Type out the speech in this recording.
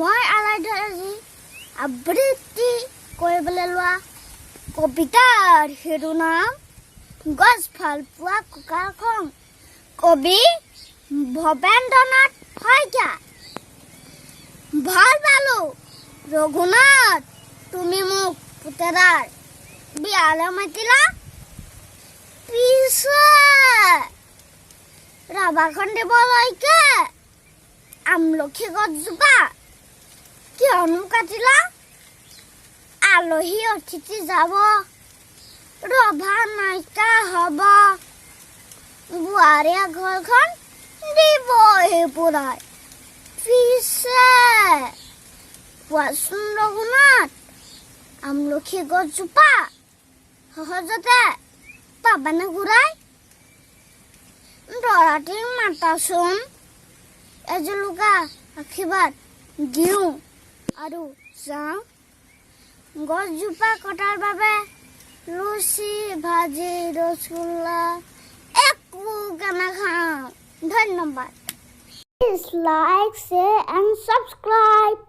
মই আলাইধৰাজি আবৃত্তি কৰিবলৈ লোৱা কবিতাৰ শিৰোনাম গছ ভাল পোৱা কুকাৰ খং। কবি ভৱেন্দ্ৰনাথ শইকীয়া। ভাল পালো ৰঘুনাথ, তুমি মোক পুতেৰাৰ বিয়ালৈ মাতিলা। পিছে ৰাভাখন দিবলৈকে আমলখি গছজোপা কিয়নো কাটিলা? আলহী অতিথি যাব, ৰভা নাইকা হব, বোৱাৰীয়ে ঘৰখন দিবহি পুৰাই। পিছে কোৱাচোন ৰঘুনাথ, আমলখি গছজোপা সহজতে পাবানে ঘূৰাই? দৰাটিক মাতাচোন, এজোলোকা আশীৰ্বাদ দিওঁ আৰু যাওঁ। গছজোপা কটাৰ বাবে লুচি ভাজি ৰসগোল্লা একোকে নাখাওঁ। ধন্যবাদ। Please like, share and subscribe.